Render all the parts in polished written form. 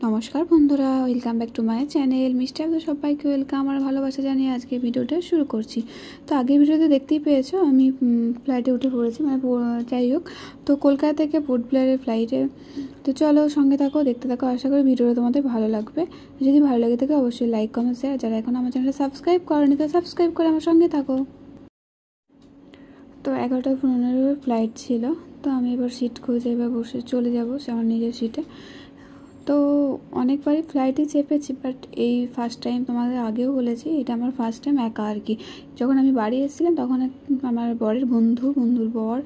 नमस्कार बंधुरा welcome back to my channel mister तो सबाइके वेलकाम और भालोबासा जानिए आज के भिडियोटा शुरू करছি। तो आगे भिडियोते देखतेই পেয়েছো আমি ফ্লাইটে উঠে পড়েছি মানে যাই হোক তো কলকাতা থেকে পোর্ট ব্লেয়ারের ফ্লাইটে। তো চলো সঙ্গে থাকো দেখতে থাকো, আশা করি ভিডিওটা তোমাদের ভালো লাগবে। যদি ভালো লাগে থাকে অবশ্যই লাইক কমেন্ট শেয়ার, যারা এখন আমার চ্যানেলটা সাবস্ক্রাইব করোনি তো সাবস্ক্রাইব করে আমার সঙ্গে থাকো। তো 11:15 ফ্লাইট ছিল, তো আমি এবার সিট খুঁজে এবার বসে চলে যাবো আমার নিজের সিটে। তো অনেকবারই ফ্লাইটে চেপেছি, বাট এই ফার্স্ট টাইম, তোমাদের আগেও বলেছি এটা আমার ফার্স্ট টাইম একা আর কি। যখন আমি বাড়ি এসেছিলাম তখন আমার বরের বন্ধুর বর,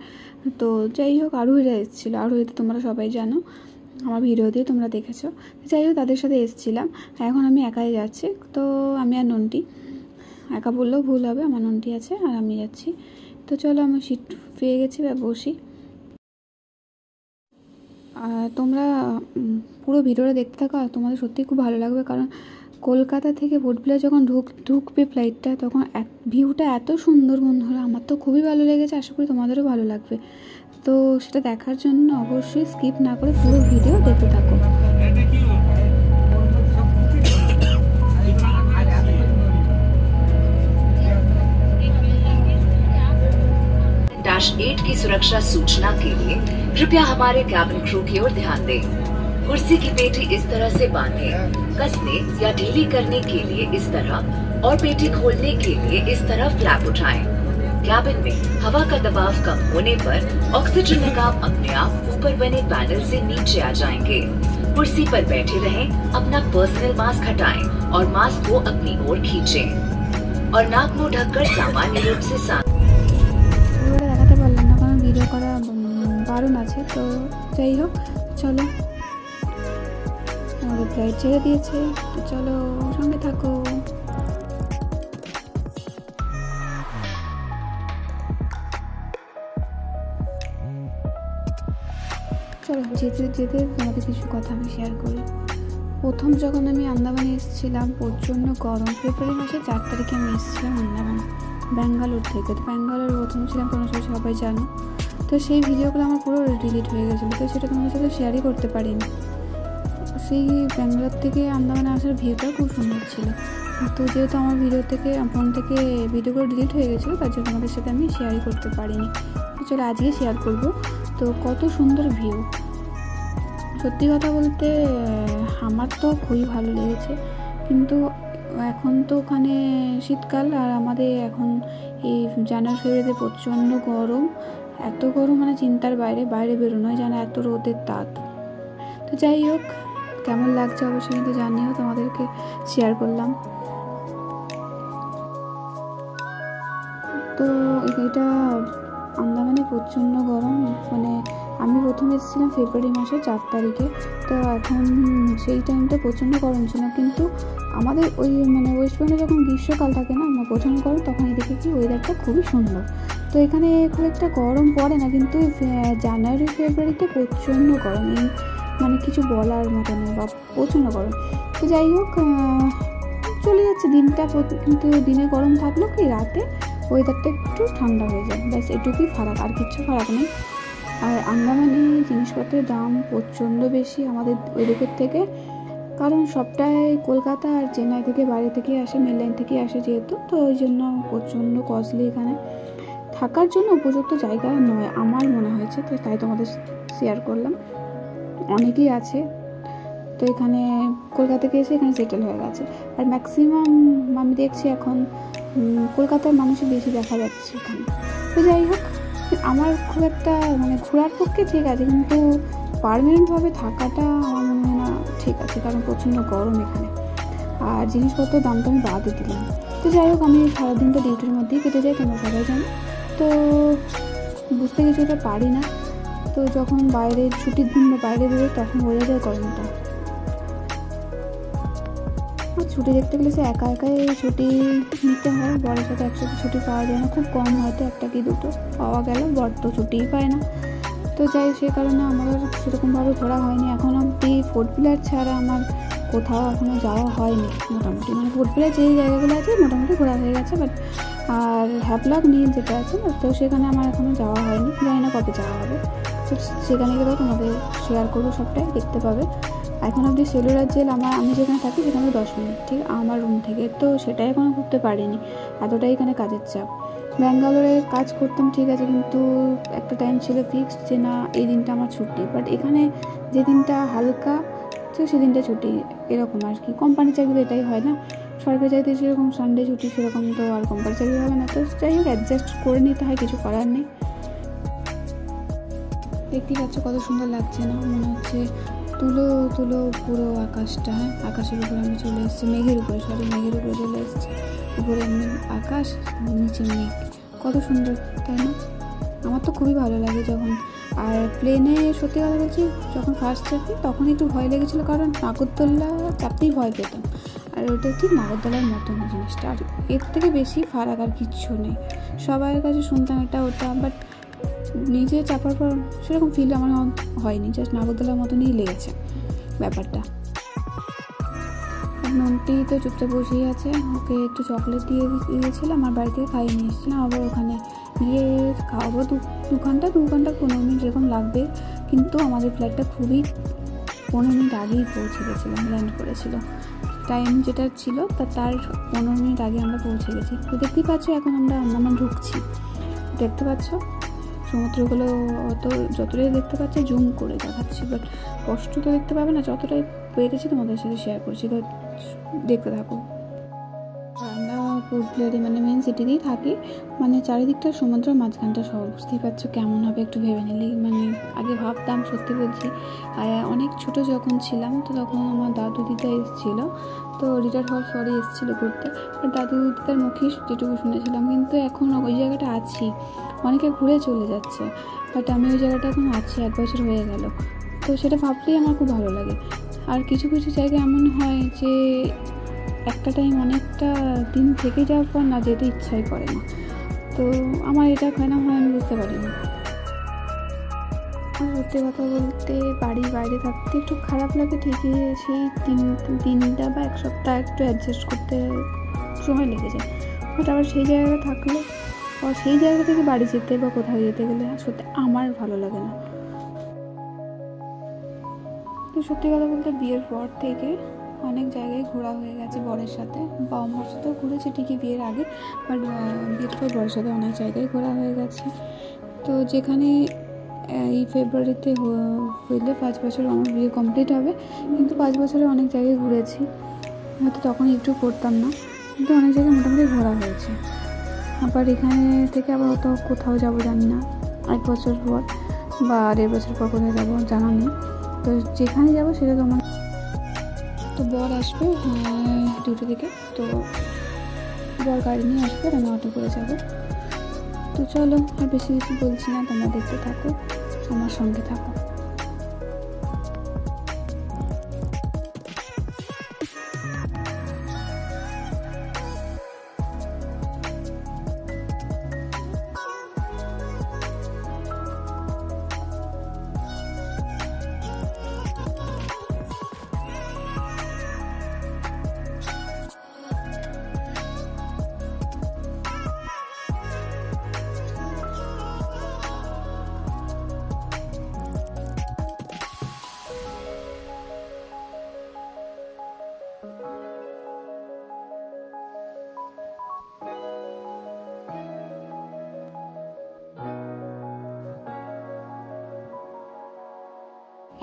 তো যাই হোক আরোহীরা এসেছিলো। আরোহীতে তোমরা সবাই জানো, আমার ভিডিও দিয়ে তোমরা দেখেছো। যাই হোক তাদের সাথে এসেছিলাম, এখন আমি একাই যাচ্ছি। তো আমি আর নন্টি, একা বললেও ভুল হবে, আমার নন্টি আছে আর আমি যাচ্ছি। তো চলো আমার সিট পেয়ে গেছি বা বসি। তোমরা পুরো ভিডিওটা দেখতে থাকো, আর তোমাদের সত্যিই খুব ভালো লাগবে, কারণ কলকাতা থেকে পোর্ট ব্লেয়ার যখন ঢুকবে ফ্লাইটটা তখন ভিউটা এত সুন্দর বন্ধুরা, আমার তো খুবই ভালো লেগেছে, আশা করি তোমাদেরও ভালো লাগবে। তো সেটা দেখার জন্য অবশ্যই স্কিপ না করে পুরো ভিডিও দেখতে থাকো। Dash 8 की सुरक्षा सूचना के लिए कृपया हमारे कैबिन क्रू की ओर ध्यान दें। कुर्सी की पेटी इस तरह से बांधें, कसने या ढीली करने के लिए इस तरह और पेटी खोलने के लिए इस तरह फ्लैप उठाएं। कैबिन में हवा का दबाव कम होने पर ऑक्सीजन निकाम अपने आप ऊपर बने पैनल से नीचे आ जाएंगे। कुर्सी पर बैठे रहें, अपना पर्सनल मास्क हटाएं और मास्क को अपनी ओर खींचें और नाक मुंह ढककर सामान्य रूप से দেখাতে পারলাম না কারণ ভিডিও করা বারণ আছে। তো যাই হোক চলো, আমাদের ফ্লাইট ছেড়ে দিয়েছে, তো চলো সঙ্গে থাকো। চলো যেতে যেতে তোমাদের কিছু কথা আমি শেয়ার করি। প্রথম যখন আমি আন্দামানে এসেছিলাম প্রচণ্ড গরম, ফেব্রুয়ারি মাসে 4 তারিখে আমি এসেছিলাম আন্দামানে ব্যাঙ্গালোর থেকে। তো ব্যাঙ্গালোর প্রথম ছিলাম, কোনো সবাই জানো। তো সেই ভিডিওগুলো আমার পুরো ডিলিট হয়ে গেছিলো, তো সেটা তোমাদের সাথে শেয়ারই করতে পারিনি। সেই ব্যাঙ্গালোর থেকে আন্দামানে আসার ভিউটাও খুব সুন্দর ছিল। তো যেহেতু আমার ভিডিও থেকে ফোন থেকে ভিডিওগুলো ডিলিট হয়ে গেছিলো, তার জন্য তোমাদের সাথে আমি শেয়ারই করতে পারিনি। তো চলো আজকে শেয়ার করব। তো কত সুন্দর ভিউ, সত্যি কথা বলতে আমার তো খুবই ভালো লেগেছে। কিন্তু এখন তো ওখানে শীতকাল, আর আমাদের এখন এই জানুয়ারি ফেব্রুয়ারিতে প্রচণ্ড গরম, এত গরম মানে চিন্তার বাইরে বেরোনো হয়, জানা এত রোদের তাপ। তো যাই হোক কেমন লাগছে অবশ্যই কিন্তু জানিও, তোমাদেরকে শেয়ার করলাম। তো এটা আন্দামানে প্রচণ্ড গরম, মানে আমি প্রথমে এসেছিলাম ফেব্রুয়ারি মাসে 4 তারিখে। তো এখন সেই টাইমটা প্রচণ্ড গরম ছিল, কিন্তু আমাদের ওই মানে ওয়েস্ট বেঙ্গলে যখন গ্রীষ্মকাল থাকে না আমার প্রচণ্ড গরম, তখন দেখি কি ওয়েদারটা খুবই সুন্দর। তো এখানে খুব একটা গরম পড়ে না, কিন্তু জানুয়ারি ফেব্রুয়ারিতে প্রচণ্ড গরম, মানে কিছু বলার মতো নেই, বা প্রচণ্ড গরম। তো যাই হোক চলে যাচ্ছে দিনটা, কিন্তু দিনে গরম থাকলেও কি রাতে ওয়েদারটা একটু ঠান্ডা হয়ে যায়, ব্যাস এটুকুই ফারাক, আর কিছু ফারাক নেই। আর আন্দামানে জিনিসপত্রের দাম প্রচণ্ড বেশি আমাদের ওই দিকের থেকে, কারণ সবটাই কলকাতা আর চেন্নাই থেকে বাইরে থেকে আসে, মেন লাইন থেকে আসে যেহেতু, তো ওই জন্য প্রচণ্ড কস্টলি। এখানে থাকার জন্য উপযুক্ত জায়গা নয় আমার মনে হয়েছে, তো তাই তোমাদের শেয়ার করলাম। অনেকেই আছে তো এখানে কলকাতা থেকে এসে এখানে সেটেল হয়ে গেছে, আর ম্যাক্সিমাম আমি দেখছি এখন কলকাতার মানুষই বেশি দেখা যাচ্ছে এখানে। তো যাই হোক আমার খুব একটা মানে ঘোরার পক্ষে ঠিক আছে, কিন্তু পার্মানেন্টভাবে থাকাটা আমার মনে হয় না ঠিক আছে, কারণ প্রচণ্ড গরম এখানে, আর জিনিসপত্রের দামটা আমি বাদই দিলাম। তো যাই হোক আমি সারাদিনটা ডিউটির মধ্যেই কেটে যাই, তোমরা সবাই জানো। তো বুঝতে কিছুটা পারি না, তো যখন বাইরে ছুটির দিন বা বাইরে বেরোই তখন বোঝা যায় গরমটা। আর ছুটি দেখতে গেলে সে একা একাই ছুটি নিতে হয়, বড়ের সাথে একসাথে ছুটি পাওয়া যায় না, খুব কম হয়তো একটা কি দুটো পাওয়া গেল, বড় তো ছুটিই পায় না। তো যাই সে কারণে আমার সেরকমভাবে ঘোরা হয়নি এখন অবধি। পোর্ট ব্লেয়ার ছাড়া আমার কোথাও এখনও যাওয়া হয়নি মোটামুটি, মানে পোর্ট ব্লেয়ার যেই জায়গাগুলো আছে মোটামুটি ঘোরা হয়ে গেছে, বাট আর হ্যাভলক নীল যেটা আছে তো সেখানে আমার এখনও যাওয়া হয়নি, জানি না কবে যাওয়া হবে। তো সেখানে গেলেও তোমাদের শেয়ার করবো, সবটাই দেখতে পাবে। এখন অবধি সেলুলার জেল আমি যেখানে থাকি সেখানে 10 মিনিট ঠিক আমার রুম থেকে, তো সেটাই এখনও করতে পারিনি, এতটাই এখানে কাজের চাপ। ব্যাঙ্গালোরে কাজ করতাম ঠিক আছে, কিন্তু একটা টাইম ছিল ফিক্সড যে না এই দিনটা আমার ছুটি, বাট এখানে যে দিনটা হালকা তো সেদিনটা ছুটি, এরকম আর কি। কোম্পানি চাকরিতে এটাই হয় না, সরকারি চাকরিতে যেরকম সানডে ছুটি সেরকম তো আর কোম্পানি চাকরি হবে না, তো যাই হোক অ্যাডজাস্ট করে নিতে হয়, কিছু করার নেই। দেখতেই পাচ্ছ কত সুন্দর লাগছে না, মনে হচ্ছে তুলো তুলো পুরো আকাশটা। হ্যাঁ, আকাশের উপরে আমি চলে এসেছি, মেঘের উপরে চলে এসেছি, উপরে এমনি আকাশ, নিচে মেঘ, কত সুন্দর তাই না? আমার তো খুবই ভালো লাগে যখন। আর প্লেনে সত্যি কথা বলছি, যখন ফার্স্ট চাপি তখন একটু ভয় লেগেছিলো, কারণ নাগরদোল্লা চাপতেই ভয় পেতাম, আর ওটা ঠিক নাগরদোলার মতন জিনিসটা, আর এর থেকে বেশি ফারাক আর কিচ্ছু নেই। সবার কাছে শুনতাম এটা ওটা, বাট নিজে চাপার পর সেরকম ফিল আমার হয়নি, জাস্ট নাগরদোলার মতনই লেগেছে ব্যাপারটা। নন্টি তো চুপচাপ বসেই আছে, ওকে একটু চকলেট দিয়ে দিয়েছিলাম, আমার বাড়ি থেকে খাইয়ে নিয়ে এসেছিলাম, আবার ওখানে গিয়ে খাওয়াবো 2 ঘন্টা 15 মিনিট এরকম লাগবে, কিন্তু আমাদের ফ্লাইটটা খুবই 15 মিনিট আগেই পৌঁছে গেছিলাম, ল্যান্ড করেছিল, টাইম যেটা ছিল তার 15 মিনিট আগে আমরা পৌঁছে গেছি। তো দেখতেই পাচ্ছ এখন আমরা আন্দামান ঢুকছি, দেখতে পাচ্ছ সমুদ্রগুলো অত যতটাই দেখতে পাচ্ছি জুম করে দেখাচ্ছি, বাট কষ্ট তো দেখতে পাবে না, যতটাই পেরেছি তোমাদের সাথে শেয়ার করছি, তো দেখতে থাকো। আমরা পোর্ট ব্লেয়ারে মানে মেন সিটিতেই থাকি, মানে চারিদিকটা সমুদ্র, মাঝখানটা শহর, বুঝতেই পারছো কেমন হবে একটু ভেবে নিলেই। মানে আগে ভাবতাম, সত্যি বলছি, অনেক ছোট যখন ছিলাম তো তখন আমার দাদু দিদা এসেছিলো, তো রিটায়ার হওয়ার পরে এসেছিলো ঘুরতে, আর দাদু দিদার মুখেই যেটুকু শুনেছিলাম, কিন্তু এখন ওই জায়গাটা আছি, অনেকে ঘুরে চলে যাচ্ছে, বাট আমি ওই জায়গাটা এখন আছি, 1 বছর হয়ে গেল, তো সেটা ভাবলেই আমার খুব ভালো লাগে। আর কিছু কিছু জায়গায় এমন হয় যে একটা টাইম অনেকটা দিন থেকে যাওয়ার পর না যেতে ইচ্ছাই করে না, তো আমার এটা কেন হয় আমি বুঝতে পারি না। আর সত্যি কথা বলতে বাড়ির বাইরে থাকতে একটু খারাপ লাগে ঠিকই, সেই 3 দিনটা বা 1 সপ্তাহ একটু অ্যাডজাস্ট করতে সময় লেগে যায়, বাট আবার সেই জায়গায় থাকলে বা সেই জায়গা থেকে বাড়ি যেতে বা কোথাও যেতে গেলে সত্যি আমার ভালো লাগে না। তো সত্যি কথা বলতে বিয়ের পর থেকে অনেক জায়গায় ঘোরা হয়ে গেছে বরের সাথে, বাবা মার সাথেও ঘুরেছে ঠিকই বিয়ের আগে, বাট বিয়ের পর বরের সাথে অনেক জায়গায় ঘোরা হয়ে গেছে। তো যেখানে এই ফেব্রুয়ারিতে হইলে 5 বছর আমার বিয়ে কমপ্লিট হবে, কিন্তু 5 বছরে অনেক জায়গায় ঘুরেছি, হয়তো তখন একটু করতাম না, কিন্তু অনেক জায়গায় মোটামুটি ঘোরা হয়েছে। আবার এখানে থেকে আবার হয়তো কোথাও যাবো জানি না, 1 বছর পর বা 1.5 বছর পর কোথায় যাবো জানা নেই, তো যেখানে যাবো সেটা তোমার। তো বর আসবে ডিউটি থেকে, তো বর গাড়ি নিয়ে আসবে, আমি অটো করে যাবো। তো চলো আর বেশি কিছু বলছি না, তোমরা দেখতে থাকো, আমার সঙ্গে থাকো।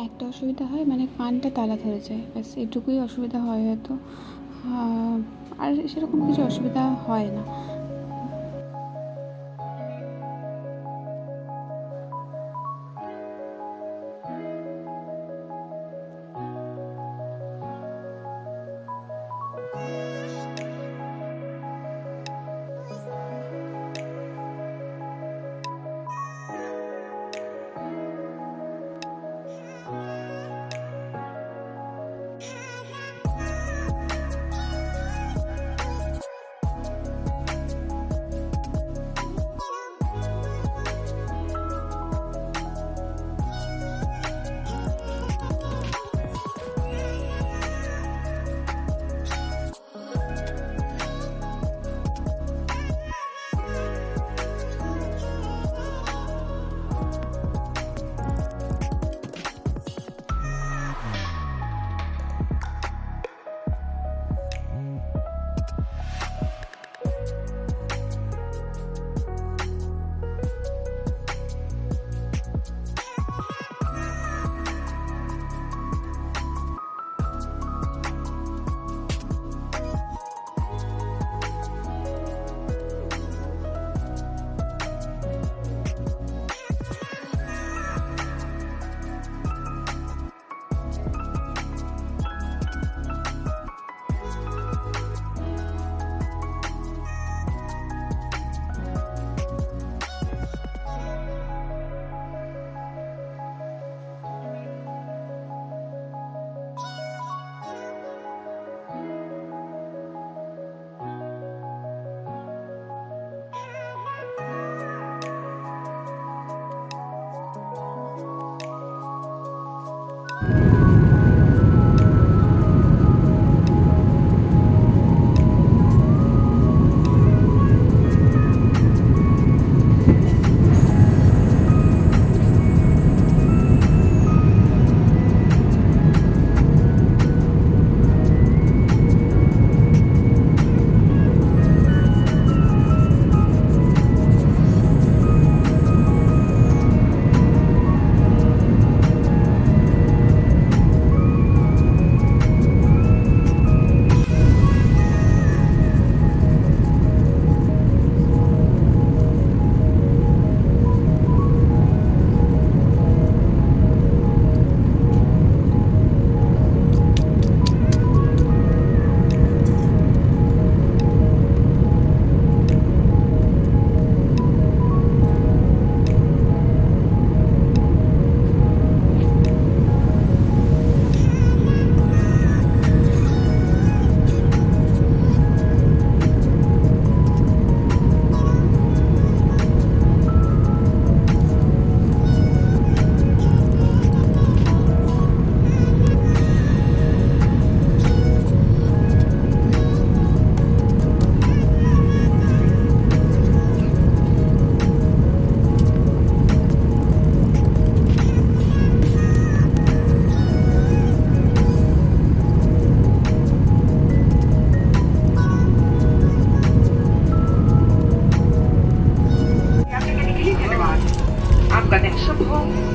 একটা অসুবিধা হয়, মানে কানটা তালা ধরে যায়, ব্যাস এটুকুই অসুবিধা হয় হয়তো, আর সেরকম কিছু অসুবিধা হয় না।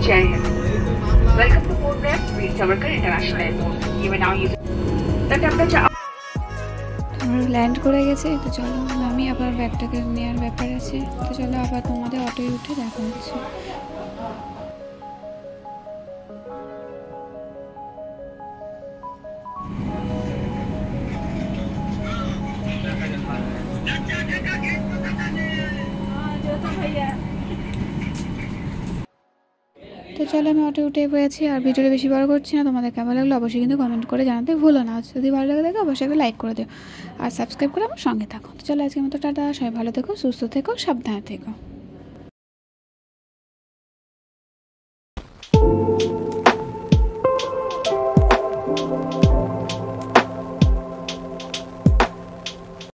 जय हिंद। Welcome to Port Blair Veer Savarkar international airport. You are now using the temperature. আমরা ল্যান্ড করে গেছে, তো চলো আমি আবার ব্যাগটাকে নেওয়ার ব্যাপার আছে, তো চলো আবার তোমাদের অটোয় উঠে দেখা হচ্ছে। তো চলো আমি অটো উঠে পড়েছি, আর ভিডিওটা বেশি বড় করছি না। তোমাদের কেমন লাগলো অবশ্যই কিন্তু কমেন্ট করে জানাতে ভুলো না। যদি ভালো লাগে থাকে অবশ্যই একটা লাইক করে দিও আর সাবস্ক্রাইব করে আমার সঙ্গে থাকো। তো চলো আজকের মতো টাটা, সবাই ভালো থেকো, সুস্থ থেকো, সাবধানে থেকো।